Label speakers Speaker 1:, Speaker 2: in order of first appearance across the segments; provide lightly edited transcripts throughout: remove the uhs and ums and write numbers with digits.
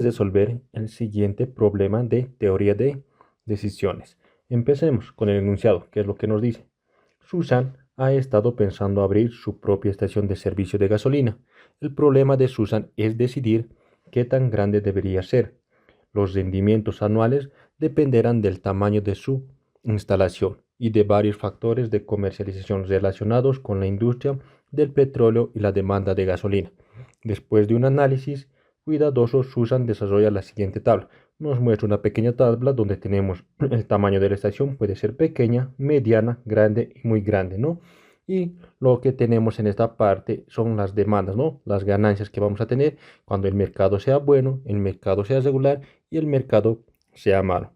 Speaker 1: resolver el siguiente problema de teoría de decisiones. Empecemos con el enunciado, que es lo que nos dice. Susan ha estado pensando abrir su propia estación de servicio de gasolina. El problema de Susan es decidir qué tan grande debería ser. Los rendimientos anuales dependerán del tamaño de su instalación y de varios factores de comercialización relacionados con la industria del petróleo y la demanda de gasolina. Después de un análisis cuidadoso, Susan desarrolla la siguiente tabla. Nos muestra una pequeña tabla donde tenemos el tamaño de la estación, puede ser pequeña, mediana, grande y muy grande, ¿no? Y lo que tenemos en esta parte son las demandas, ¿no? Las ganancias que vamos a tener cuando el mercado sea bueno, el mercado sea regular y el mercado sea malo.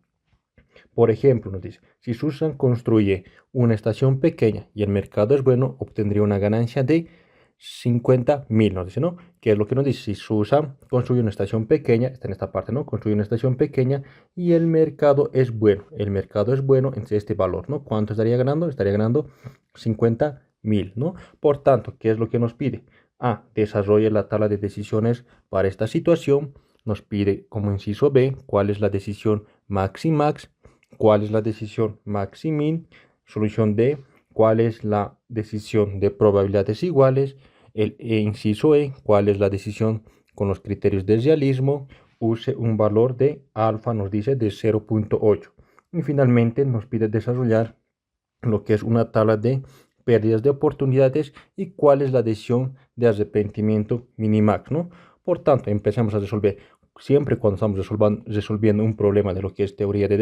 Speaker 1: Por ejemplo, nos dice, si Susan construye una estación pequeña y el mercado es bueno, obtendría una ganancia de 50.000, nos dice, ¿no? ¿Qué es lo que nos dice? Si Susan construye una estación pequeña, está en esta parte, ¿no? Construye una estación pequeña y el mercado es bueno. El mercado es bueno entre este valor, ¿no? ¿Cuánto estaría ganando? Estaría ganando 50.000, ¿no? Por tanto, ¿qué es lo que nos pide? A, desarrolle la tabla de decisiones para esta situación. Nos pide como inciso B, cuál es la decisión max y max, cuál es la decisión max y min. Solución D, cuál es la decisión de probabilidades iguales. El inciso E, cuál es la decisión con los criterios de realismo. Use un valor de alfa, nos dice de 0.8. Y finalmente nos pide desarrollar lo que es una tabla de pérdidas de oportunidades y cuál es la decisión de arrepentimiento minimax, ¿no? Por tanto, empezamos a resolver. Siempre cuando estamos resolviendo un problema de lo que es teoría de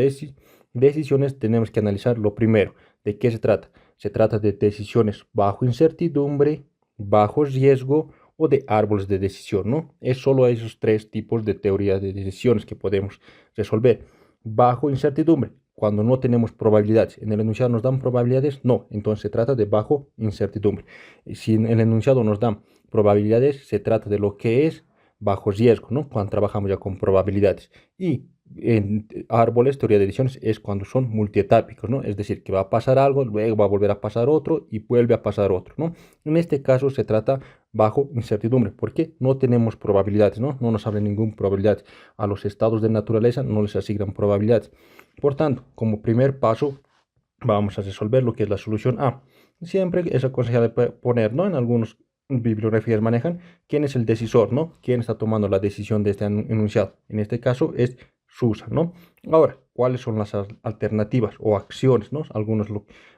Speaker 1: decisiones, tenemos que analizar lo primero. ¿De qué se trata? Se trata de decisiones bajo incertidumbre, bajo riesgo o de árboles de decisión, ¿no? Es solo esos tres tipos de teoría de decisiones que podemos resolver. Bajo incertidumbre, cuando no tenemos probabilidades. En el enunciado nos dan probabilidades, no, entonces se trata de bajo incertidumbre. Si en el enunciado nos dan probabilidades, se trata de lo que es bajo riesgo, ¿no? Cuando trabajamos ya con probabilidades. Y en árboles, teoría de decisiones, es cuando son multietápicos, ¿no? Es decir, que va a pasar algo, luego va a volver a pasar otro y vuelve a pasar otro, ¿no? En este caso se trata bajo incertidumbre, porque no tenemos probabilidades, ¿no? No nos habla ninguna probabilidad. A los estados de naturaleza no les asignan probabilidades. Por tanto, como primer paso, vamos a resolver lo que es la solución A. Siempre es aconsejable poner, ¿no? En algunas bibliografías manejan quién es el decisor, ¿no? Quién está tomando la decisión de este enunciado. En este caso es Susan, ¿no? Ahora, ¿cuáles son las alternativas o acciones, ¿no? Algunas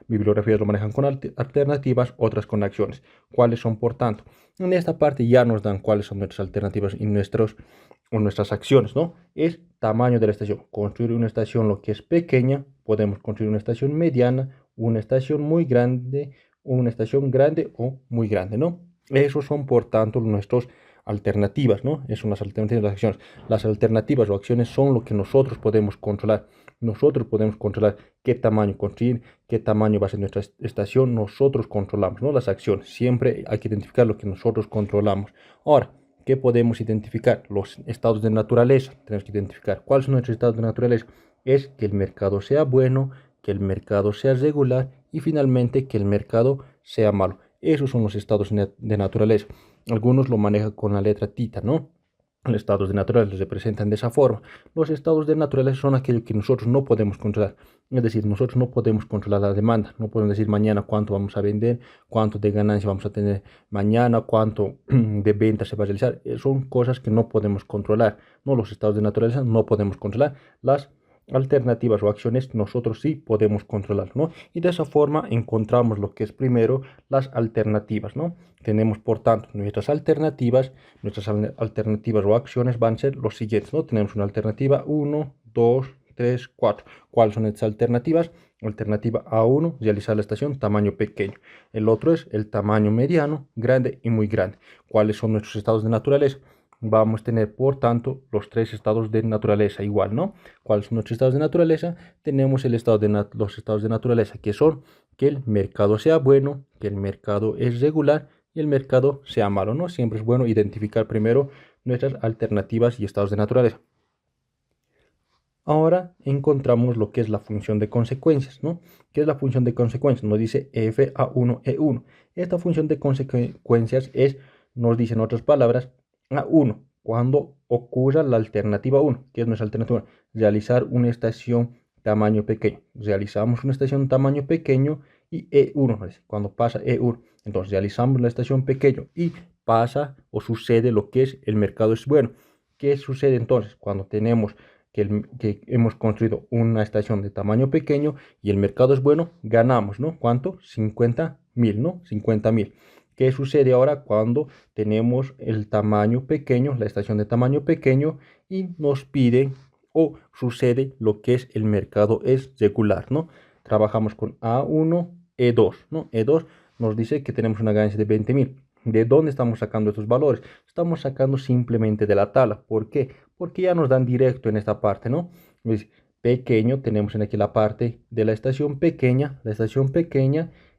Speaker 1: bibliografías lo manejan con alternativas, otras con acciones. ¿Cuáles son, por tanto? En esta parte ya nos dan cuáles son nuestras alternativas y nuestras acciones, ¿no? Es tamaño de la estación. Construir una estación lo que es pequeña, podemos construir una estación mediana, una estación muy grande, una estación grande o muy grande, ¿no? Esos son, por tanto, nuestras alternativas, ¿no? Esas son las alternativas de las acciones. Las alternativas o acciones son lo que nosotros podemos controlar. Nosotros podemos controlar qué tamaño construir, qué tamaño va a ser nuestra estación. Nosotros controlamos, ¿no? Las acciones. Siempre hay que identificar lo que nosotros controlamos. Ahora, ¿qué podemos identificar? Los estados de naturaleza. Tenemos que identificar cuáles son nuestros estados de naturaleza. Es que el mercado sea bueno, que el mercado sea regular y finalmente que el mercado sea malo. Esos son los estados de naturaleza. Algunos lo manejan con la letra tita, ¿no? Los estados de naturaleza se presentan de esa forma. Los estados de naturaleza son aquellos que nosotros no podemos controlar. Es decir, nosotros no podemos controlar la demanda. No podemos decir mañana cuánto vamos a vender, cuánto de ganancia vamos a tener mañana, cuánto de venta se va a realizar. Son cosas que no podemos controlar. No, los estados de naturaleza no podemos controlar. Las alternativas o acciones nosotros sí podemos controlar, ¿no? Y de esa forma encontramos lo que es primero las alternativas, ¿no? Tenemos, por tanto, nuestras alternativas o acciones van a ser los siguientes, ¿no? Tenemos una alternativa 1, 2, 3, 4. ¿Cuáles son estas alternativas? Alternativa A1, realizar la estación tamaño pequeño. El otro es el tamaño mediano, grande y muy grande. ¿Cuáles son nuestros estados de naturaleza? Vamos a tener, por tanto, los tres estados de naturaleza igual, ¿no? ¿Cuáles son nuestros estados de naturaleza? Tenemos los estados de naturaleza que son que el mercado sea bueno, que el mercado es regular y el mercado sea malo, ¿no? Siempre es bueno identificar primero nuestras alternativas y estados de naturaleza. Ahora encontramos lo que es la función de consecuencias, ¿no? ¿Qué es la función de consecuencias? Nos dice FA1E1. Esta función de consecuencias nos dice en otras palabras, A1 cuando ocurra la alternativa 1. ¿Qué es nuestra alternativa 1? Realizar una estación tamaño pequeño. Realizamos una estación tamaño pequeño y E1, cuando pasa E1. Entonces realizamos la estación pequeño y pasa o sucede lo que es el mercado es bueno. ¿Qué sucede entonces cuando tenemos que hemos construido una estación de tamaño pequeño y el mercado es bueno? Ganamos, ¿no? ¿Cuánto? 50.000, ¿no? 50.000. ¿Qué sucede ahora cuando tenemos el tamaño pequeño, la estación de tamaño pequeño y nos piden o sucede lo que es el mercado es regular, ¿no? Trabajamos con A1, E2, ¿no? E2 nos dice que tenemos una ganancia de 20.000. ¿De dónde estamos sacando estos valores? Estamos sacando simplemente de la tabla. ¿Por qué? Porque ya nos dan directo en esta parte, ¿no? ¿Ves? Pequeño, tenemos en aquí la parte de la estación pequeña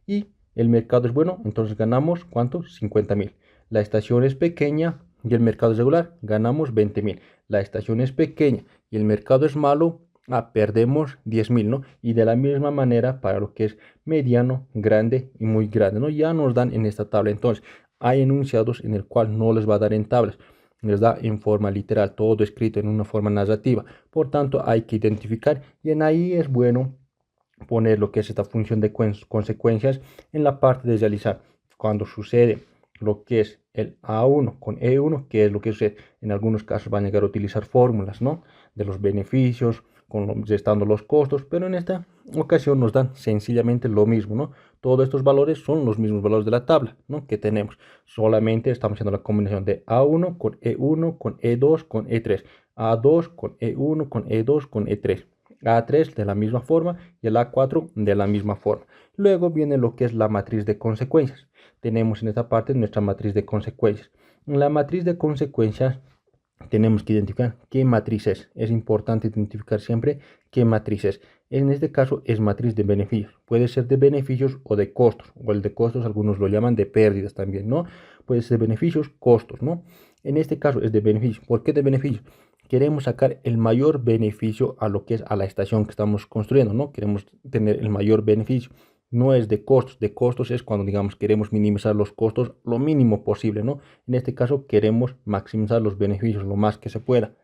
Speaker 1: y el mercado es bueno, entonces ganamos, ¿cuánto? 50.000. La estación es pequeña y el mercado es regular, ganamos 20.000. La estación es pequeña y el mercado es malo, perdemos 10.000, ¿no? Y de la misma manera para lo que es mediano, grande y muy grande, ¿no? Ya nos dan en esta tabla. Entonces, hay enunciados en el cual no les va a dar en tablas, les da en forma literal, todo escrito en una forma narrativa. Por tanto, hay que identificar y en ahí es bueno poner lo que es esta función de consecuencias en la parte de realizar. Cuando sucede lo que es el A1 con E1, que es lo que sucede, en algunos casos van a llegar a utilizar fórmulas, ¿no? De los beneficios, restando los costos, pero en esta ocasión nos dan sencillamente lo mismo, ¿no? Todos estos valores son los mismos valores de la tabla, ¿no? Que tenemos. Solamente estamos haciendo la combinación de A1 con E1 con E2 con E3, A2 con E1 con E2 con E3. A3 de la misma forma y el A4 de la misma forma. Luego viene lo que es la matriz de consecuencias. Tenemos en esta parte nuestra matriz de consecuencias. En la matriz de consecuencias tenemos que identificar qué matriz es. Es importante identificar siempre qué matriz es. En este caso es matriz de beneficios. Puede ser de beneficios o de costos. O el de costos algunos lo llaman de pérdidas también, ¿no? Puede ser de beneficios, costos, ¿no? En este caso es de beneficios. ¿Por qué de beneficios? Queremos sacar el mayor beneficio a lo que es a la estación que estamos construyendo, ¿no? Queremos tener el mayor beneficio. No es de costos es cuando, digamos, queremos minimizar los costos lo mínimo posible, ¿no? En este caso queremos maximizar los beneficios lo más que se pueda.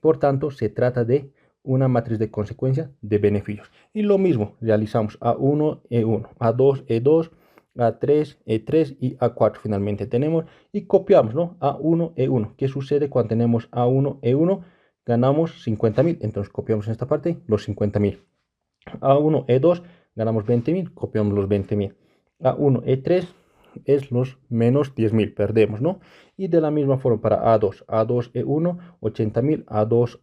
Speaker 1: Por tanto, se trata de una matriz de consecuencia de beneficios. Y lo mismo, realizamos A1, E1, A2, E2, A3, E3 y A4 finalmente tenemos y copiamos, ¿no? A1, E1. ¿Qué sucede cuando tenemos A1, E1? Ganamos 50.000, entonces copiamos en esta parte los 50.000. A1, E2, ganamos 20.000, copiamos los 20.000. A1, E3 es los menos 10.000, perdemos, ¿no? Y de la misma forma para A2, A2, E1, 80.000, A2,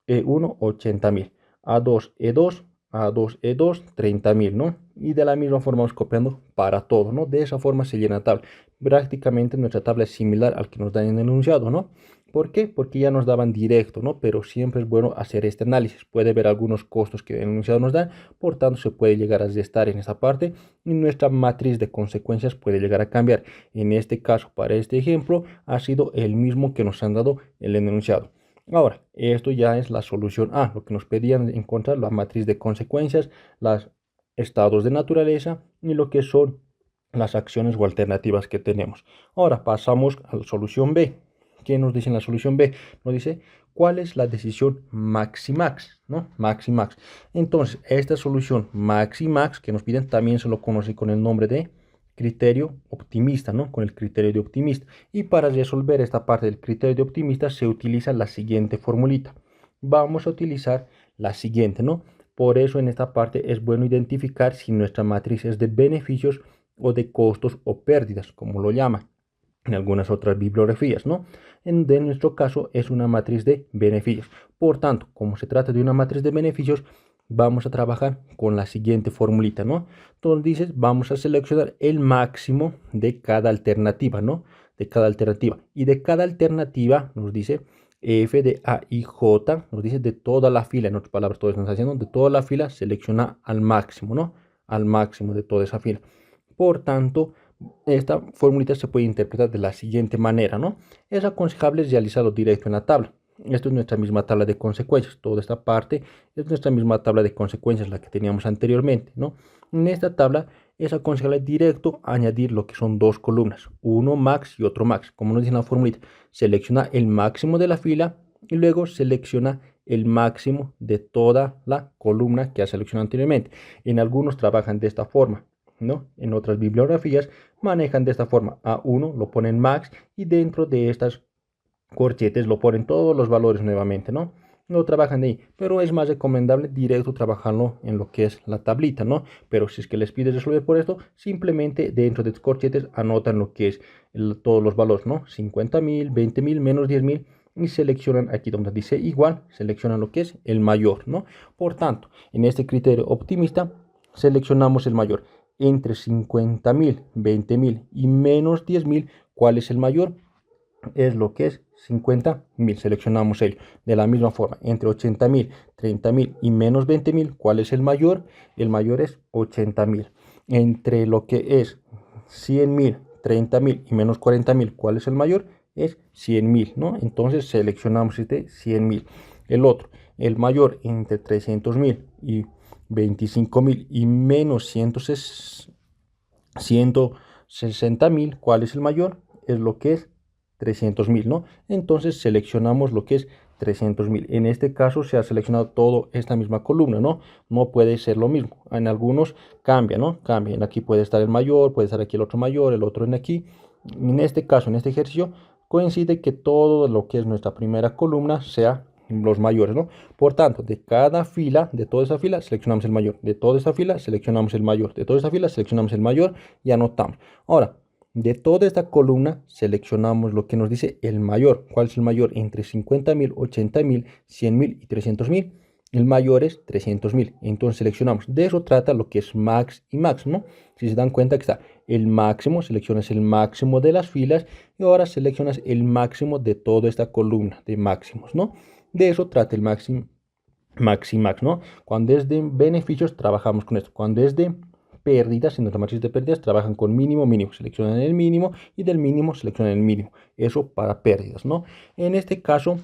Speaker 1: E1, 80.000, A2, E2, A2, E2, 30.000, ¿no? Y de la misma forma vamos copiando para todo, ¿no? De esa forma se llena la tabla. Prácticamente nuestra tabla es similar al que nos dan en el enunciado, ¿no? ¿Por qué? Porque ya nos daban directo, ¿no? Pero siempre es bueno hacer este análisis. Puede ver algunos costos que el enunciado nos da, por tanto se puede llegar a restar en esta parte y nuestra matriz de consecuencias puede llegar a cambiar. En este caso, para este ejemplo, ha sido el mismo que nos han dado el enunciado. Ahora, esto ya es la solución A, lo que nos pedían encontrar la matriz de consecuencias, los estados de naturaleza y lo que son las acciones o alternativas que tenemos. Ahora pasamos a la solución B. ¿Qué nos dice en la solución B? Nos dice cuál es la decisión maximax, ¿no? Maximax. Entonces, esta solución maximax que nos piden también se lo conoce con el nombre de criterio optimista, ¿no? Con el criterio de optimista. Y para resolver esta parte del criterio de optimista se utiliza la siguiente formulita. Vamos a utilizar la siguiente, ¿no? Por eso en esta parte es bueno identificar si nuestra matriz es de beneficios o de costos o pérdidas, como lo llaman en algunas otras bibliografías, ¿no? En nuestro caso es una matriz de beneficios. Por tanto, como se trata de una matriz de beneficios, vamos a trabajar con la siguiente formulita, ¿no? Entonces dices, vamos a seleccionar el máximo de cada alternativa, ¿no? De cada alternativa. Y de cada alternativa nos dice F de A y J, nos dice de toda la fila, en otras palabras, todo estamos haciendo, de toda la fila selecciona al máximo, ¿no? Al máximo de toda esa fila. Por tanto, esta formulita se puede interpretar de la siguiente manera, ¿no? Es aconsejable realizarlo directo en la tabla. Esto es nuestra misma tabla de consecuencias. Toda esta parte es nuestra misma tabla de consecuencias, la que teníamos anteriormente, ¿no? En esta tabla es aconsejable directo añadir lo que son dos columnas, uno max y otro max. Como nos dice en la formulita, selecciona el máximo de la fila y luego selecciona el máximo de toda la columna que has seleccionado anteriormente. En algunos trabajan de esta forma, ¿no? En otras bibliografías manejan de esta forma. A uno lo ponen max y dentro de estas corchetes lo ponen todos los valores nuevamente, ¿no? No trabajan de ahí, pero es más recomendable directo trabajarlo en lo que es la tablita, ¿no? Pero si es que les pides resolver por esto, simplemente dentro de corchetes anotan lo que es todos los valores, ¿no? 50.000, 20.000, menos 10.000 y seleccionan aquí donde dice igual, seleccionan lo que es el mayor, ¿no? Por tanto, en este criterio optimista, seleccionamos el mayor. Entre 50.000, 20.000 y menos 10.000, ¿cuál es el mayor? Es lo que es 50.000, seleccionamos ello. De la misma forma, entre 80.000, 30.000 y menos 20.000, ¿cuál es el mayor? El mayor es 80.000. Entre lo que es 100.000, 30.000 y menos 40.000, ¿cuál es el mayor? Es 100.000, ¿no? Entonces seleccionamos este 100.000. El otro, el mayor entre 300.000 y 25.000 y menos 160.000, ¿cuál es el mayor? Es lo que es 300.000, ¿no? Entonces seleccionamos lo que es 300.000. En este caso se ha seleccionado toda esta misma columna, ¿no? No puede ser lo mismo. En algunos cambia, ¿no? Cambian. Aquí puede estar el mayor, puede estar aquí el otro mayor, el otro en aquí. En este caso, en este ejercicio, coincide que todo lo que es nuestra primera columna sea los mayores, ¿no? Por tanto, de cada fila, de toda esa fila, seleccionamos el mayor. De toda esta fila, seleccionamos el mayor. De toda esta fila, seleccionamos el mayor y anotamos. Ahora, de toda esta columna seleccionamos lo que nos dice el mayor. ¿Cuál es el mayor? Entre 50.000, 80.000, 100.000 y 300.000. El mayor es 300.000. Entonces seleccionamos. De eso trata lo que es max y max, ¿no? Si se dan cuenta que está el máximo, seleccionas el máximo de las filas y ahora seleccionas el máximo de toda esta columna de máximos, ¿no? De eso trata el máximo, max y max, ¿no? Cuando es de beneficios trabajamos con esto. Cuando es de pérdidas, en nuestra matriz de pérdidas trabajan con mínimo, mínimo, seleccionan el mínimo y del mínimo seleccionan el mínimo. Eso para pérdidas, ¿no? En este caso,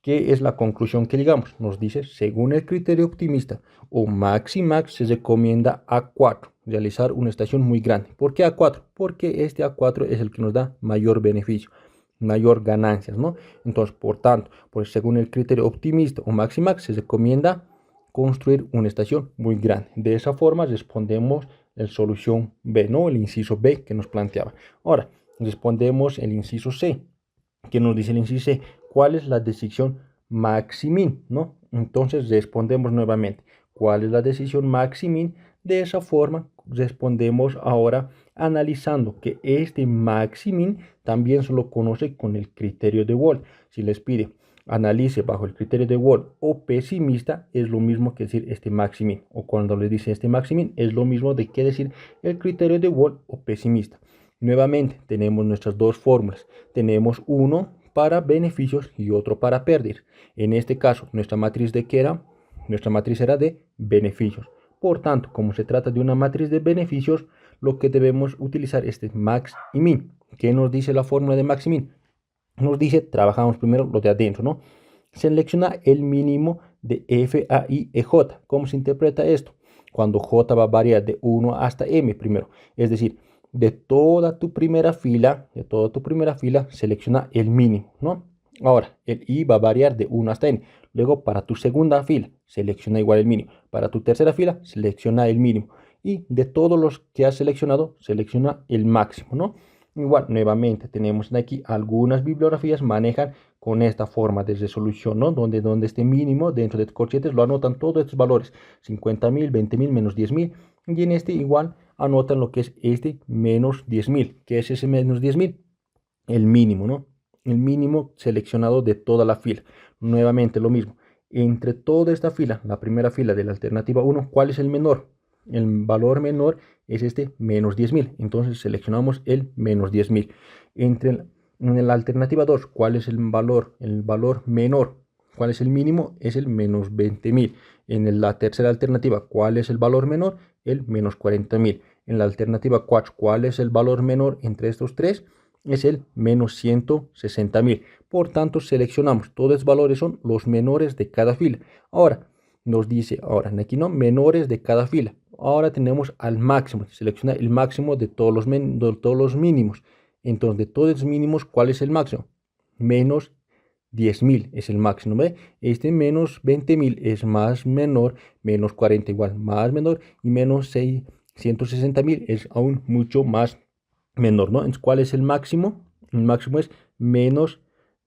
Speaker 1: ¿qué es la conclusión que llegamos? Nos dice, según el criterio optimista o max y max, se recomienda A4, realizar una estación muy grande. ¿Por qué A4? Porque este A4 es el que nos da mayor beneficio, mayor ganancias, ¿no? Entonces, por tanto, pues según el criterio optimista o max y max, se recomienda construir una estación muy grande. De esa forma respondemos la solución B, ¿no? El inciso B que nos planteaba. Ahora, respondemos el inciso C. ¿Qué nos dice el inciso C? ¿Cuál es la decisión max y min, ¿no? Entonces respondemos nuevamente. ¿Cuál es la decisión max y min? De esa forma respondemos ahora analizando que este max y min también se lo conoce con el criterio de Wolf. Si les pide analice bajo el criterio de Wolf o pesimista, es lo mismo que decir este max y min. O cuando les dice este max y min, es lo mismo de que decir el criterio de Wolf o pesimista. Nuevamente tenemos nuestras dos fórmulas. Tenemos uno para beneficios y otro para pérdidas. En este caso, nuestra matriz de qué era? Nuestra matriz era de beneficios. Por tanto, como se trata de una matriz de beneficios, lo que debemos utilizar es este max y min. ¿Qué nos dice la fórmula de max y min? Nos dice, trabajamos primero lo de adentro, ¿no? Selecciona el mínimo de f, a, i, e, j. ¿Cómo se interpreta esto? Cuando j va a variar de 1 hasta m primero. Es decir, de toda tu primera fila, selecciona el mínimo, ¿no? Ahora, el i va a variar de 1 hasta n. Luego, para tu segunda fila, selecciona igual el mínimo. Para tu tercera fila, selecciona el mínimo. Y de todos los que has seleccionado, selecciona el máximo, ¿no? Igual, nuevamente, tenemos aquí algunas bibliografías manejan con esta forma de resolución, ¿no? Donde este mínimo dentro de corchetes lo anotan todos estos valores, 50.000, 20.000, menos 10.000. Y en este igual anotan lo que es este menos 10.000. ¿Qué es ese menos 10.000? El mínimo, ¿no? El mínimo seleccionado de toda la fila. Nuevamente lo mismo. Entre toda esta fila, la primera fila de la alternativa 1, ¿cuál es el menor? El valor menor es este menos 10.000. Entonces seleccionamos el menos 10.000. En la alternativa 2, ¿cuál es el valor? El valor menor. ¿Cuál es el mínimo? Es el menos 20.000. En la tercera alternativa, ¿cuál es el valor menor? El menos 40.000. En la alternativa 4, ¿cuál es el valor menor entre estos tres? Es el menos 160.000. Por tanto, seleccionamos. Todos los valores son los menores de cada fila. Ahora, nos dice, ahora aquí no, menores de cada fila. Ahora tenemos al máximo, selecciona el máximo de todos los mínimos. Entonces, de todos los mínimos, ¿cuál es el máximo? Menos 10.000 es el máximo, ¿ve? Este menos 20.000 es más menor, menos 40 igual más menor, y menos 660.000 es aún mucho más menor, ¿no? Entonces, ¿cuál es el máximo? El máximo es menos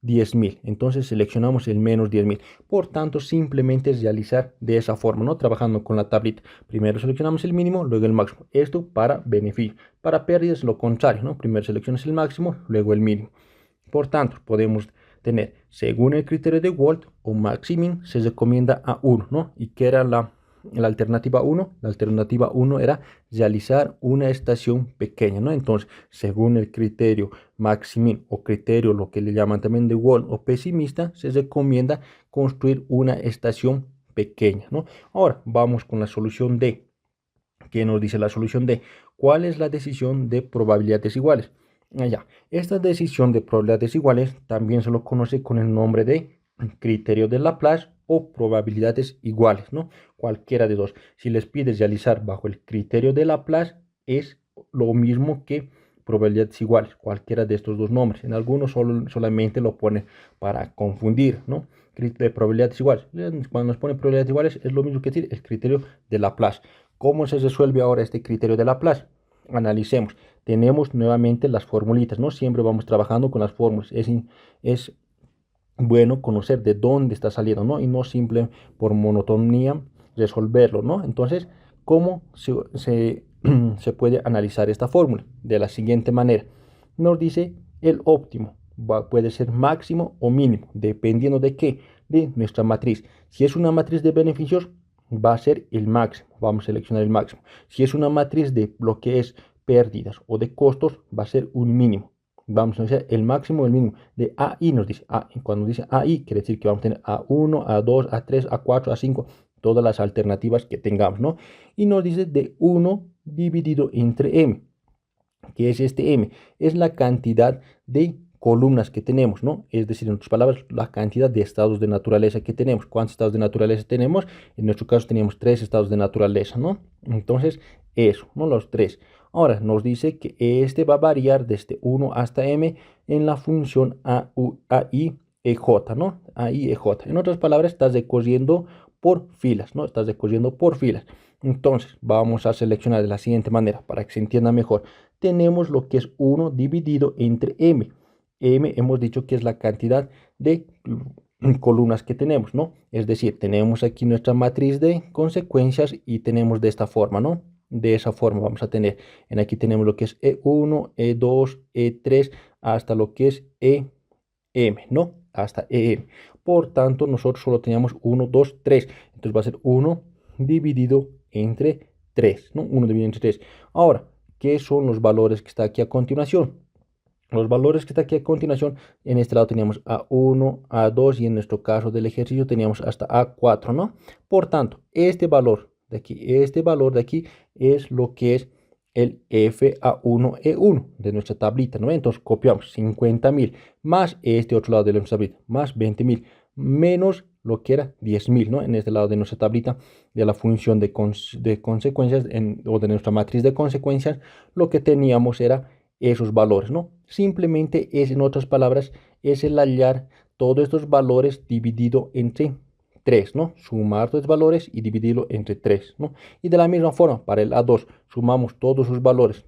Speaker 1: 10.000. Entonces seleccionamos el menos 10.000. Por tanto, simplemente es realizar de esa forma, ¿no? Trabajando con la tablita. Primero seleccionamos el mínimo, luego el máximo. Esto para beneficio. Para pérdidas, lo contrario, ¿no? Primero seleccionas el máximo, luego el mínimo. Por tanto, podemos tener, según el criterio de Wald o Maximin, se recomienda a 1, ¿no? ¿Y qué era la alternativa 1? La alternativa 1 era realizar una estación pequeña, ¿no? Entonces, según el criterio Maximin o criterio, lo que le llaman también de Wald o pesimista, se recomienda construir una estación pequeña, ¿no? Ahora, vamos con la solución D. ¿Qué nos dice la solución D? ¿Cuál es la decisión de probabilidades iguales? Allá, esta decisión de probabilidades iguales también se lo conoce con el nombre de criterio de Laplace o probabilidades iguales, ¿no? Cualquiera de dos. Si les pides realizar bajo el criterio de Laplace, es lo mismo que probabilidades iguales, cualquiera de estos dos nombres. En algunos solamente lo pone para confundir, ¿no? De probabilidades iguales. Cuando nos pone probabilidades iguales, es lo mismo que decir el criterio de Laplace. ¿Cómo se resuelve ahora este criterio de Laplace? Analicemos. Tenemos nuevamente las formulitas, ¿no? Siempre vamos trabajando con las fórmulas. Es bueno conocer de dónde está saliendo, ¿no? Y no simple por monotonía resolverlo, ¿no? Entonces, ¿cómo se puede analizar esta fórmula? De la siguiente manera. Nos dice el óptimo. Puede ser máximo o mínimo, dependiendo de qué, de nuestra matriz. Si es una matriz de beneficios, va a ser el máximo. Vamos a seleccionar el máximo. Si es una matriz de lo que es pérdidas o de costos, va a ser un mínimo. Vamos a hacer el máximo o el mínimo de AI. Nos dice A. Cuando dice AI, quiere decir que vamos a tener A1, A2, A3, A4, A5, todas las alternativas que tengamos, ¿no? Y nos dice de 1 dividido entre M. ¿Qué es este M? Es la cantidad de columnas que tenemos, ¿no? Es decir, en otras palabras, la cantidad de estados de naturaleza que tenemos. ¿Cuántos estados de naturaleza tenemos? En nuestro caso teníamos 3 estados de naturaleza, ¿no? Entonces, eso, ¿no? Los 3. Ahora, nos dice que este va a variar desde 1 hasta M en la función AI, EJ, ¿no? AI, EJ. En otras palabras, estás recorriendo por filas, ¿no? Estás recorriendo por filas. Entonces, vamos a seleccionar de la siguiente manera para que se entienda mejor. Tenemos lo que es 1 dividido entre M. M hemos dicho que es la cantidad de columnas que tenemos, ¿no? Es decir, tenemos aquí nuestra matriz de consecuencias y tenemos de esta forma, ¿no? De esa forma vamos a tener, en aquí tenemos lo que es E1, E2, E3, hasta lo que es EM, ¿no? Hasta EM. Por tanto, nosotros solo teníamos 1, 2, 3. Entonces va a ser 1 dividido entre 3, ¿no? 1 dividido entre 3. Ahora, ¿qué son los valores que está aquí a continuación? Los valores que está aquí a continuación, en este lado teníamos A1, A2 y en nuestro caso del ejercicio teníamos hasta A4, ¿no? Por tanto, este valor de aquí es lo que es el FA1E1 de nuestra tablita, ¿no? Entonces copiamos 50.000 más este otro lado de nuestra tablita, más 20.000, menos lo que era 10.000, ¿no? En este lado de nuestra tablita de la función de consecuencias o de nuestra matriz de consecuencias, lo que teníamos era esos valores, ¿no? Simplemente es, en otras palabras, es el hallar todos estos valores dividido entre 3, ¿no? Sumar los valores y dividirlo entre 3, ¿no? Y de la misma forma, para el A2, sumamos todos sus valores.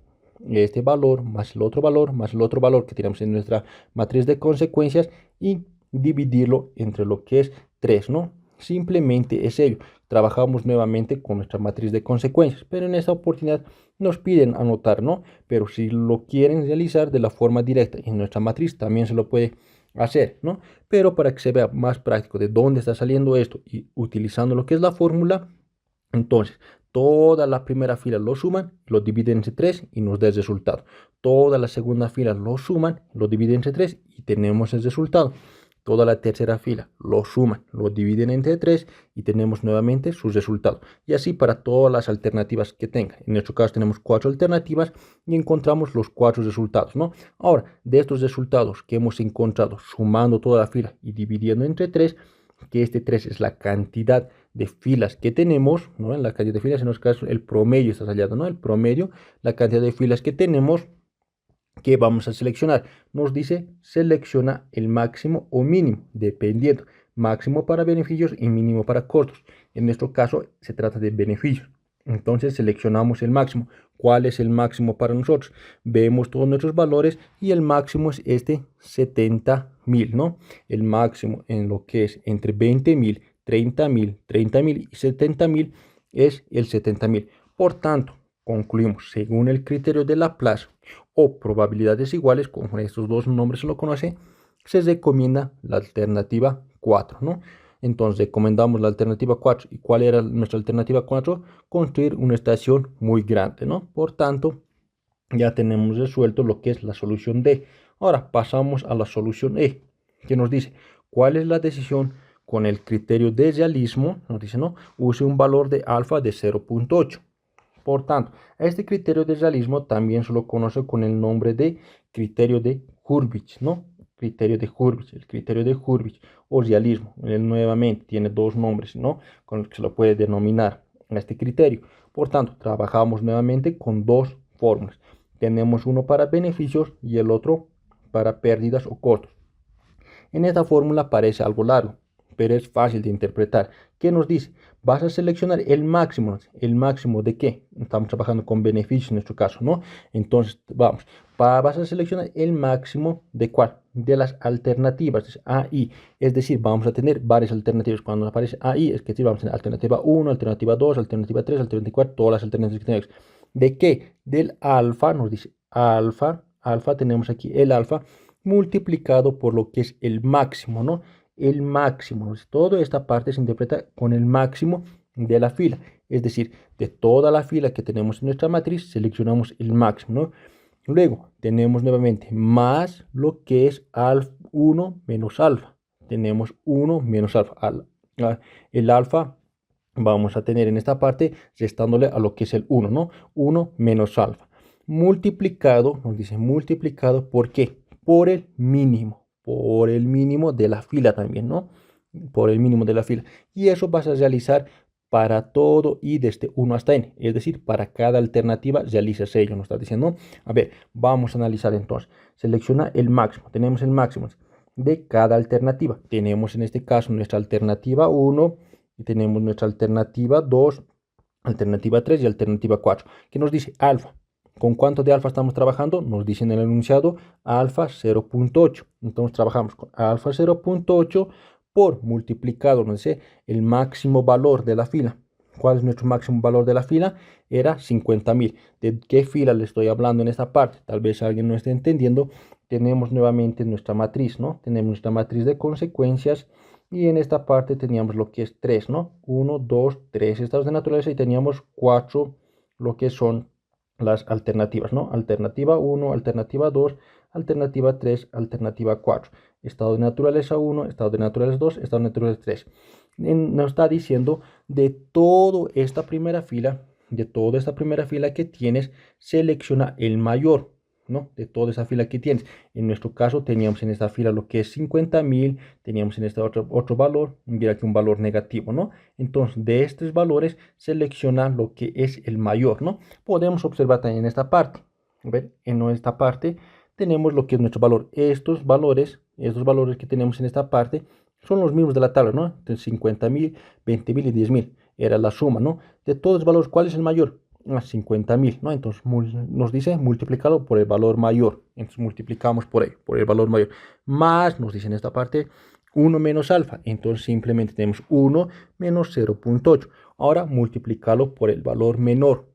Speaker 1: Este valor más el otro valor más el otro valor que tenemos en nuestra matriz de consecuencias y dividirlo entre lo que es 3, ¿no? Simplemente es ello. Trabajamos nuevamente con nuestra matriz de consecuencias, pero en esta oportunidad nos piden anotar, ¿no? Pero si lo quieren realizar de la forma directa en nuestra matriz, también se lo puede hacer, ¿no? Pero para que se vea más práctico de dónde está saliendo esto y utilizando lo que es la fórmula, entonces toda la primera fila lo suman, lo dividen entre 3 y nos da el resultado. Toda la segunda fila lo suman, lo dividen entre 3 y tenemos el resultado. Toda la tercera fila lo suman, lo dividen entre 3 y tenemos nuevamente su resultado. Y así para todas las alternativas que tengan. En nuestro caso tenemos 4 alternativas y encontramos los 4 resultados, ¿no? Ahora, de estos resultados que hemos encontrado sumando toda la fila y dividiendo entre 3, que este 3 es la cantidad de filas que tenemos, ¿no? En la cantidad de filas, en este caso el promedio está saliendo, ¿no? El promedio, la cantidad de filas que tenemos, que vamos a seleccionar. Nos dice selecciona el máximo o mínimo, dependiendo. Máximo para beneficios y mínimo para costos. En nuestro caso se trata de beneficios. Entonces seleccionamos el máximo. ¿Cuál es el máximo para nosotros? Vemos todos nuestros valores y el máximo es este 70.000, ¿no? El máximo en lo que es entre 20.000, 30.000 y 70.000 es el 70.000. Por tanto, concluimos, según el criterio de Laplace o probabilidades iguales, como estos dos nombres se lo conoce, se recomienda la alternativa 4, ¿no? Entonces recomendamos la alternativa 4. ¿Y cuál era nuestra alternativa 4? Construir una estación muy grande, ¿no? Por tanto, ya tenemos resuelto lo que es la solución D. Ahora pasamos a la solución E, que nos dice cuál es la decisión con el criterio de realismo. Nos dice, no, use un valor de alfa de 0.8. Por tanto, este criterio de realismo también se lo conoce con el nombre de criterio de Hurwitz, ¿no? Criterio de Hurwitz, el criterio de Hurwitz o realismo. Él nuevamente tiene dos nombres, ¿no? Con los que se lo puede denominar a este criterio. Por tanto, trabajamos nuevamente con dos fórmulas. Tenemos uno para beneficios y el otro para pérdidas o costos. En esta fórmula parece algo largo, pero es fácil de interpretar. ¿Qué nos dice? Vas a seleccionar el máximo. ¿El máximo de qué? Estamos trabajando con beneficios en nuestro caso, ¿no? Entonces, vamos. Vas a seleccionar el máximo de ¿cuál? De las alternativas A, I. Es decir, vamos a tener varias alternativas. Cuando aparece A, I, es que vamos a tener alternativa 1, alternativa 2, alternativa 3, alternativa 4, todas las alternativas que tenemos. ¿De qué? Del alfa, nos dice alfa. Alfa, tenemos aquí el alfa multiplicado por lo que es el máximo, ¿no? El máximo. Toda esta parte se interpreta con el máximo de la fila. Es decir, de toda la fila que tenemos en nuestra matriz, seleccionamos el máximo, ¿no? Luego tenemos nuevamente más lo que es 1 menos alfa. Tenemos 1 menos alfa. El alfa vamos a tener en esta parte restándole a lo que es el 1, ¿no? 1 menos alfa. Multiplicado, nos dice multiplicado, ¿por qué? Por el mínimo de la fila también, ¿no? Por el mínimo de la fila. Y eso vas a realizar para todo y desde 1 hasta n, es decir, para cada alternativa realizas ello, nos está diciendo. A ver, vamos a analizar entonces. Selecciona el máximo, tenemos el máximo de cada alternativa. Tenemos en este caso nuestra alternativa 1 y tenemos nuestra alternativa 2, alternativa 3 y alternativa 4, que nos dice alfa. ¿Con cuánto de alfa estamos trabajando? Nos dice en el enunciado alfa 0.8. Entonces trabajamos con alfa 0.8 por multiplicado, nos dice el máximo valor de la fila. ¿Cuál es nuestro máximo valor de la fila? Era 50.000. ¿De qué fila le estoy hablando en esta parte? Tal vez alguien no esté entendiendo. Tenemos nuevamente nuestra matriz, ¿no? Tenemos nuestra matriz de consecuencias y en esta parte teníamos lo que es 3, ¿no? 1, 2, 3 estados de naturaleza y teníamos 4 lo que son las alternativas, ¿no? Alternativa 1, alternativa 2, alternativa 3, alternativa 4. Estado de naturaleza 1, estado de naturaleza 2, estado de naturaleza 3. Nos está diciendo de toda esta primera fila, que tienes, selecciona el mayor, ¿no? De toda esa fila que tienes. En nuestro caso teníamos en esta fila lo que es 50.000, teníamos en este otro valor, mira aquí un valor negativo, ¿no? Entonces de estos valores selecciona lo que es el mayor, ¿no? Podemos observar también en esta parte, ¿ver? En esta parte tenemos lo que es nuestro valor. Estos valores que tenemos en esta parte son los mismos de la tabla, ¿no? Entonces 50.000, 20.000 y 10.000 era la suma, ¿no? De todos los valores, ¿cuál es el mayor? 50.000, ¿no? Entonces nos dice multiplicarlo por el valor mayor. Entonces multiplicamos por el valor mayor. Más nos dice en esta parte 1 menos alfa. Entonces simplemente tenemos 1 menos 0.8. Ahora multiplicarlo por el valor menor.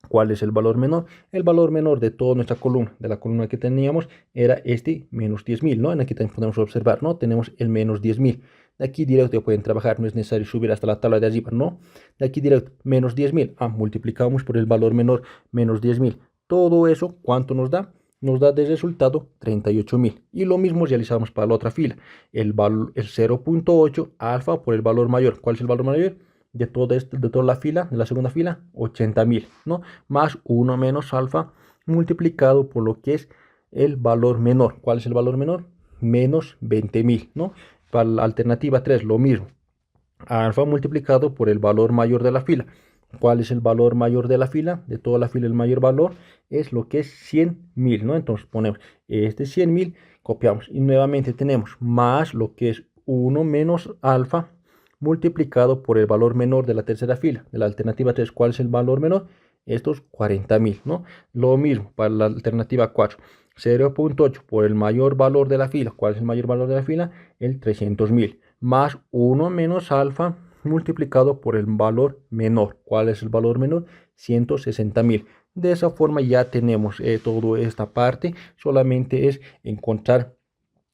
Speaker 1: ¿Cuál es el valor menor? El valor menor de toda nuestra columna, de la columna que teníamos, era este menos 10.000, ¿no? En aquí también podemos observar, ¿no? Tenemos el menos 10.000. De aquí directo pueden trabajar, no es necesario subir hasta la tabla de arriba, ¿no? De aquí directo, menos 10.000. Multiplicamos por el valor menor, menos 10.000. Todo eso, ¿cuánto nos da? Nos da de resultado 38.000. Y lo mismo realizamos para la otra fila. El 0.8 alfa por el valor mayor. ¿Cuál es el valor mayor? De toda la fila, de la segunda fila, 80.000, ¿no? Más 1 menos alfa multiplicado por lo que es el valor menor. ¿Cuál es el valor menor? Menos 20.000, ¿no? Para la alternativa 3, lo mismo. alfa multiplicado por el valor mayor de la fila. ¿Cuál es el valor mayor de la fila? De toda la fila el mayor valor es lo que es 100.000, ¿no? Entonces ponemos este 100.000, copiamos y nuevamente tenemos más lo que es 1 menos alfa multiplicado por el valor menor de la tercera fila, de la alternativa 3. ¿Cuál es el valor menor? Estos 40.000, ¿no? Lo mismo para la alternativa 4. 0.8 por el mayor valor de la fila. ¿Cuál es el mayor valor de la fila? El 300.000. Más 1 menos alfa multiplicado por el valor menor. ¿Cuál es el valor menor? 160.000. De esa forma ya tenemos toda esta parte. Solamente es encontrar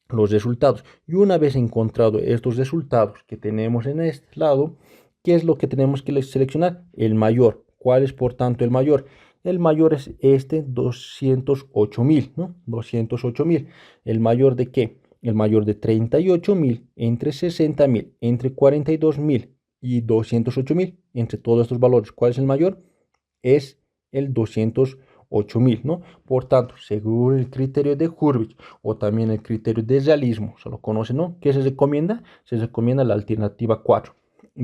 Speaker 1: los resultados. Y una vez encontrado estos resultados que tenemos en este lado, ¿qué es lo que tenemos que seleccionar? El mayor. ¿Cuál es por tanto el mayor? El mayor es este 208.000, ¿no? 208.000. ¿El mayor de qué? El mayor de 38.000 entre 60.000 entre 42.000 y 208.000 entre todos estos valores. ¿Cuál es el mayor? Es el 208.000, ¿no? Por tanto, según el criterio de Hurwitz o también el criterio de realismo, se lo conoce, ¿no? ¿Qué se recomienda? Se recomienda la alternativa 4.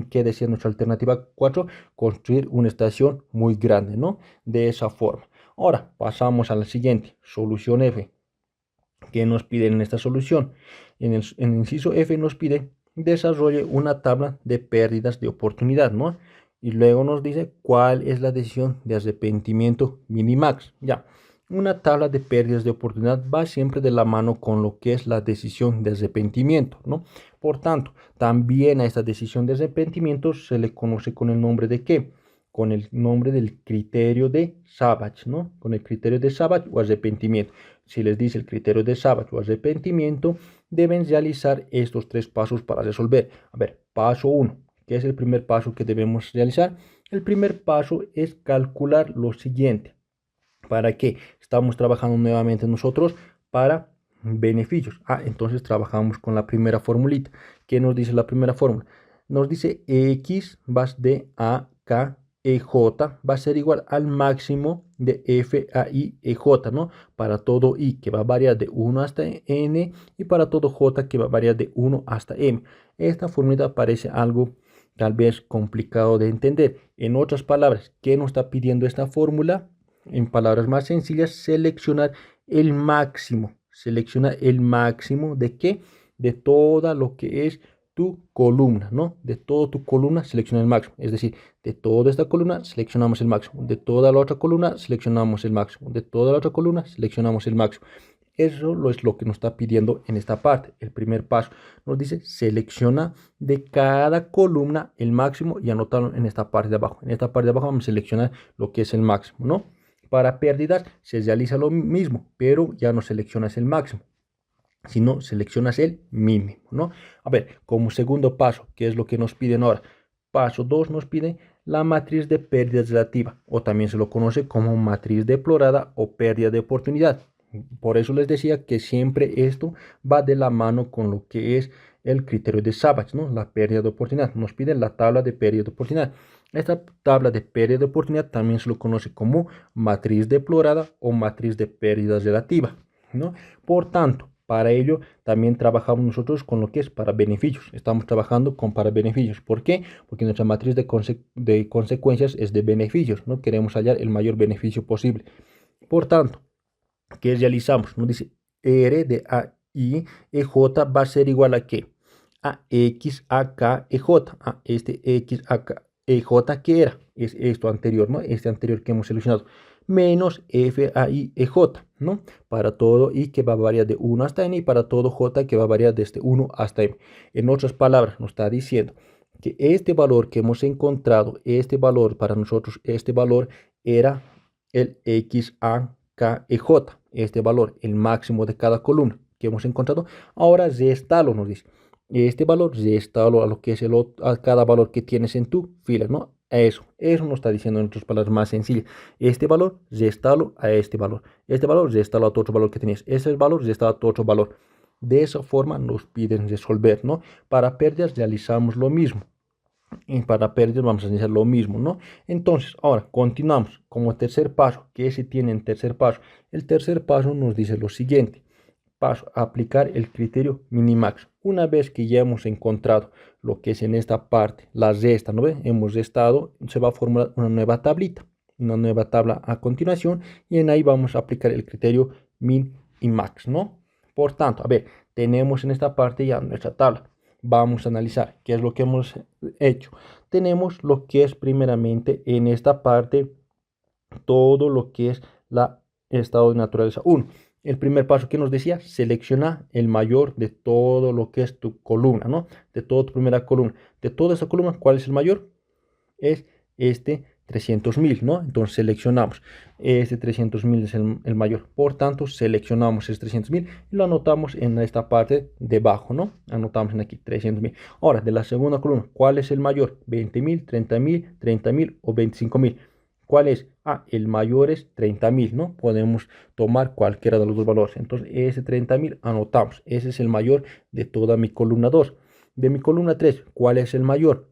Speaker 1: ¿Qué decía nuestra alternativa 4? Construir una estación muy grande, ¿no? De esa forma. Ahora pasamos a la siguiente, solución F. ¿Qué nos piden en esta solución? En el inciso F nos pide desarrolle una tabla de pérdidas de oportunidad, ¿no? Y luego nos dice cuál es la decisión de arrepentimiento minimax. Ya, una tabla de pérdidas de oportunidad va siempre de la mano con lo que es la decisión de arrepentimiento, ¿no? Por tanto, también a esta decisión de arrepentimiento se le conoce con el nombre de ¿qué? Con el nombre del criterio de Savage, ¿no? Con el criterio de Savage o arrepentimiento. Si les dice el criterio de Savage o arrepentimiento, deben realizar estos 3 pasos para resolver. A ver, paso 1. ¿Qué es el primer paso que debemos realizar? El primer paso es calcular lo siguiente. ¿Para qué? Estamos trabajando nuevamente nosotros para beneficios. Entonces trabajamos con la primera formulita. ¿Qué nos dice la primera fórmula? Nos dice x vas de a, k, ej va a ser igual al máximo de f, a, i, ej, ¿no? Para todo i que va a variar de 1 hasta n y para todo j que va a variar de 1 hasta m. Esta fórmula parece algo tal vez complicado de entender. En otras palabras, ¿qué nos está pidiendo esta fórmula? En palabras más sencillas, seleccionar el máximo. Selecciona el máximo de qué? De toda lo que es tu columna, ¿no? De toda tu columna selecciona el máximo. Es decir, de toda esta columna seleccionamos el máximo. De toda la otra columna seleccionamos el máximo. De toda la otra columna seleccionamos el máximo. Eso es lo que nos está pidiendo en esta parte. El primer paso nos dice selecciona de cada columna el máximo y anotarlo en esta parte de abajo. En esta parte de abajo vamos a seleccionar lo que es el máximo, ¿no? Para pérdidas se realiza lo mismo, pero ya no seleccionas el máximo, sino seleccionas el mínimo, ¿no? A ver, como segundo paso, ¿qué es lo que nos piden ahora? Paso 2 nos pide la matriz de pérdidas relativa, o también se lo conoce como matriz deplorada o pérdida de oportunidad. Por eso les decía que siempre esto va de la mano con lo que es el criterio de Savage, ¿no? La pérdida de oportunidad. Nos piden la tabla de pérdida de oportunidad. Esta tabla de pérdida de oportunidad también se lo conoce como matriz deplorada o matriz de pérdidas relativa, ¿no? Por tanto, para ello también trabajamos nosotros con lo que es para beneficios. Estamos trabajando con para beneficios. ¿Por qué? Porque nuestra matriz de consecuencias es de beneficios, ¿no? Queremos hallar el mayor beneficio posible. Por tanto, ¿qué realizamos? Nos dice R de A, I, EJ va a ser igual a ¿qué? A X, A, K, EJ. Este X, A, K, EJ, ¿qué era? Es esto anterior, ¿no? Este anterior que hemos seleccionado. Menos F, A, I, EJ, ¿no? Para todo I que va a variar de 1 hasta N y para todo J que va a variar desde 1 hasta M. En otras palabras, nos está diciendo que este valor que hemos encontrado, este valor para nosotros, este valor era el X, A, K, EJ, este valor, el máximo de cada columna que hemos encontrado. Ahora restalo, nos dice. Este valor restalo a lo que es a cada valor que tienes en tu fila, ¿no? Eso nos está diciendo en otras palabras más sencillas. Este valor restalo a este valor. Este valor restalo a otro valor que tenías. Ese valor restalo a otro valor. De esa forma nos piden resolver, ¿no? Para pérdidas realizamos lo mismo. Y para pérdidas vamos a hacer lo mismo, ¿no? Entonces, ahora continuamos como tercer paso. ¿Qué se tiene en tercer paso? El tercer paso nos dice lo siguiente. paso, aplicar el criterio minimax. Una vez que ya hemos encontrado lo que es en esta parte, la resta, ¿no ve? Hemos restado, se va a formular una nueva tablita, una nueva tabla a continuación, y en ahí vamos a aplicar el criterio min y max, ¿no? Por tanto, a ver, tenemos en esta parte ya nuestra tabla. Vamos a analizar qué es lo que hemos hecho. Tenemos lo que es primeramente en esta parte todo lo que es la estado de naturaleza 1. El primer paso que nos decía, selecciona el mayor de todo lo que es tu columna, ¿no? De toda tu primera columna. De toda esa columna, ¿cuál es el mayor? Es este 300.000, ¿no? Entonces seleccionamos, este 300.000 es el mayor, por tanto seleccionamos este 300.000 y lo anotamos en esta parte debajo, ¿no? Anotamos en aquí 300.000. Ahora, de la segunda columna, ¿cuál es el mayor? 20.000, 30.000, 30.000 o 25.000. ¿Cuál es? Ah, el mayor es 30.000, ¿no? Podemos tomar cualquiera de los dos valores. Entonces, ese 30.000 anotamos. Ese es el mayor de toda mi columna 2. De mi columna 3, ¿cuál es el mayor?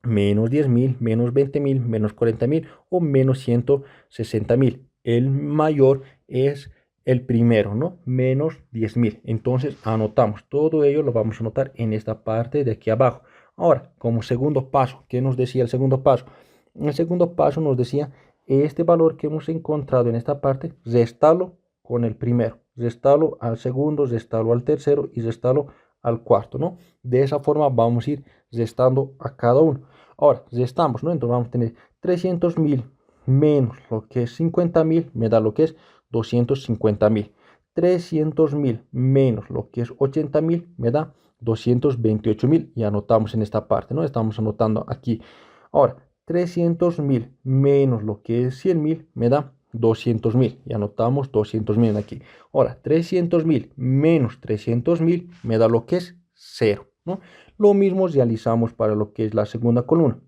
Speaker 1: Menos 10.000, menos 20.000, menos 40.000 o menos 160.000. El mayor es el primero, ¿no? Menos 10.000. Entonces anotamos todo ello, lo vamos a anotar en esta parte de aquí abajo. Ahora, como segundo paso, ¿qué nos decía el segundo paso? El segundo paso nos decía este valor que hemos encontrado en esta parte, restarlo con el primero, restarlo al segundo, restarlo al tercero y restarlo al cuarto, ¿no? De esa forma vamos a ir restando a cada uno. Ahora, restamos, ¿no? Entonces vamos a tener 300.000 menos lo que es 50.000, me da lo que es 250.000. 300.000 menos lo que es 80.000, me da 228.000 y anotamos en esta parte, ¿no? Estamos anotando aquí. Ahora, 300.000 menos lo que es 100.000, me da 200.000 y anotamos 200.000 aquí. Ahora, 300.000 menos 300.000 me da lo que es 0, ¿no? Lo mismo realizamos para lo que es la segunda columna.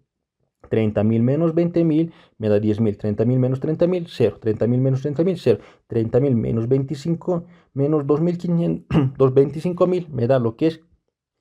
Speaker 1: 30.000 menos 20.000 me da 10.000. 30.000 menos 30.000, 0. 30.000 menos 30.000, 0. 30.000 menos 25 menos 2.500, 25.000 me da lo que es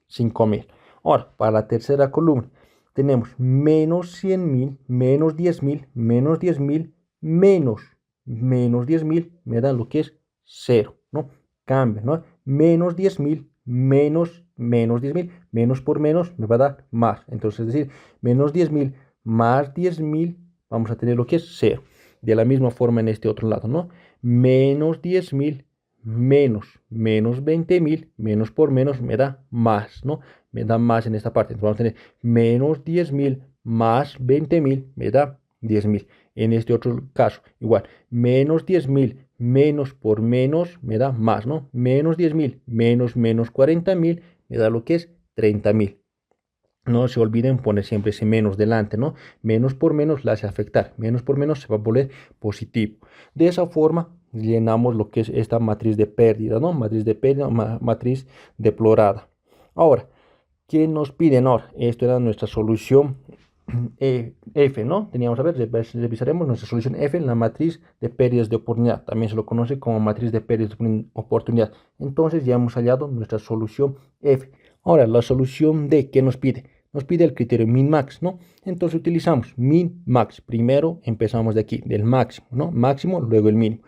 Speaker 1: 5.000. Ahora, para la tercera columna tenemos menos 100.000, menos 10.000, menos 10.000, menos 10.000 me da lo que es 0, ¿no? Cambia, ¿no? Menos 10.000, menos 10.000, menos por menos me va a dar más. Entonces, es decir, menos 10.000 más 10.000, vamos a tener lo que es 0. De la misma forma en este otro lado, ¿no? Menos 10.000 menos 20.000, menos por menos me da más, ¿no? Me da más en esta parte. Entonces vamos a tener menos 10.000 más 20.000 me da 10.000. En este otro caso, igual, menos 10.000 menos por menos me da más, ¿no? Menos 10.000 menos 40.000 me da lo que es 30.000. No se olviden poner siempre ese menos delante, ¿no? Menos por menos la hace afectar. Menos por menos se va a volver positivo. De esa forma llenamos lo que es esta matriz de pérdida, ¿no? Matriz de pérdida, matriz deplorada. Ahora, ¿qué nos piden ahora? Esto era nuestra solución F, ¿no? Teníamos a ver, revisaremos nuestra solución F en la matriz de pérdidas de oportunidad. También se lo conoce como matriz de pérdidas de oportunidad. Entonces ya hemos hallado nuestra solución F. Ahora, la solución D, ¿qué nos pide? Nos pide el criterio min-max, ¿no? Entonces utilizamos min-max. Primero empezamos de aquí, del máximo, ¿no? Máximo, luego el mínimo.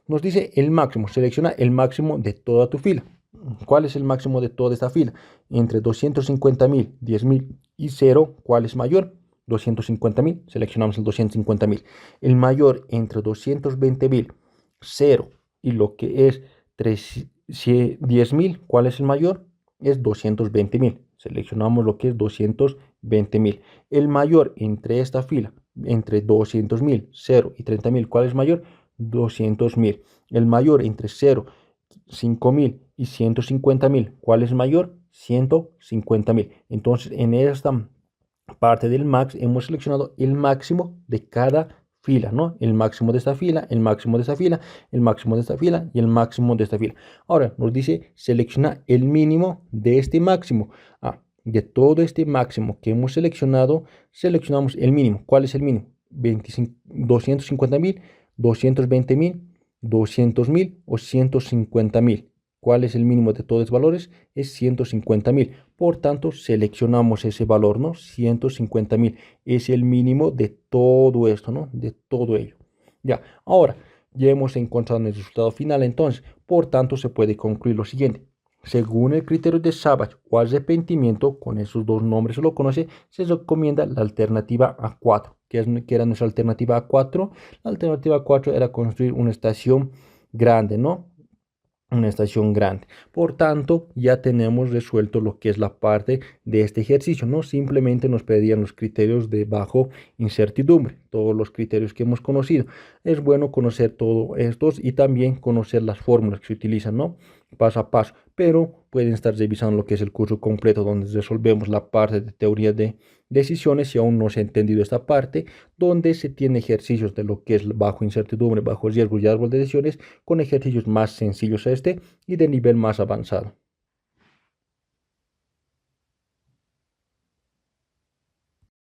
Speaker 1: Nos dice el máximo, selecciona el máximo de toda tu fila. ¿Cuál es el máximo de toda esta fila? Entre 250.000, 10.000 y 0, ¿cuál es mayor? 250.000, seleccionamos el 250.000. El mayor entre 220.000, 0 y lo que es 10.000, ¿cuál es el mayor? Es 220.000. Seleccionamos lo que es 220.000. El mayor entre esta fila, entre 200.000, 0 y 30.000, ¿cuál es mayor? 200.000. El mayor entre 0, 5.000 y 150.000, ¿cuál es mayor? 150.000. Entonces, en esta parte del max hemos seleccionado el máximo de cada fila, ¿no? El máximo de esta fila, el máximo de esta fila, el máximo de esta fila y el máximo de esta fila. Ahora nos dice selecciona el mínimo de este máximo. De todo este máximo que hemos seleccionado, seleccionamos el mínimo. ¿Cuál es el mínimo? 250.000, 220.000, 200.000 o 150.000. ¿Cuál es el mínimo de todos los valores? Es 150.000. Por tanto, seleccionamos ese valor, ¿no? 150.000 es el mínimo de todo esto, ¿no? De todo ello. Ya, ahora, Ya hemos encontrado el resultado final, entonces, por tanto, se puede concluir lo siguiente. Según el criterio de Savage o arrepentimiento, con esos dos nombres se lo conoce, se recomienda la alternativa A4. ¿Qué era nuestra alternativa A4? La alternativa A4 era construir una estación grande, ¿no? Una estación grande. Por tanto, ya tenemos resuelto lo que es la parte de este ejercicio, ¿no? Simplemente nos pedían los criterios de bajo incertidumbre, todos los criterios que hemos conocido. Es bueno conocer todos estos y también conocer las fórmulas que se utilizan, ¿no? Paso a paso, pero pueden estar revisando lo que es el curso completo donde resolvemos la parte de teoría de decisiones si aún no se ha entendido esta parte, donde se tiene ejercicios de lo que es bajo incertidumbre, bajo riesgo y árbol de decisiones con ejercicios más sencillos a este y de nivel más avanzado.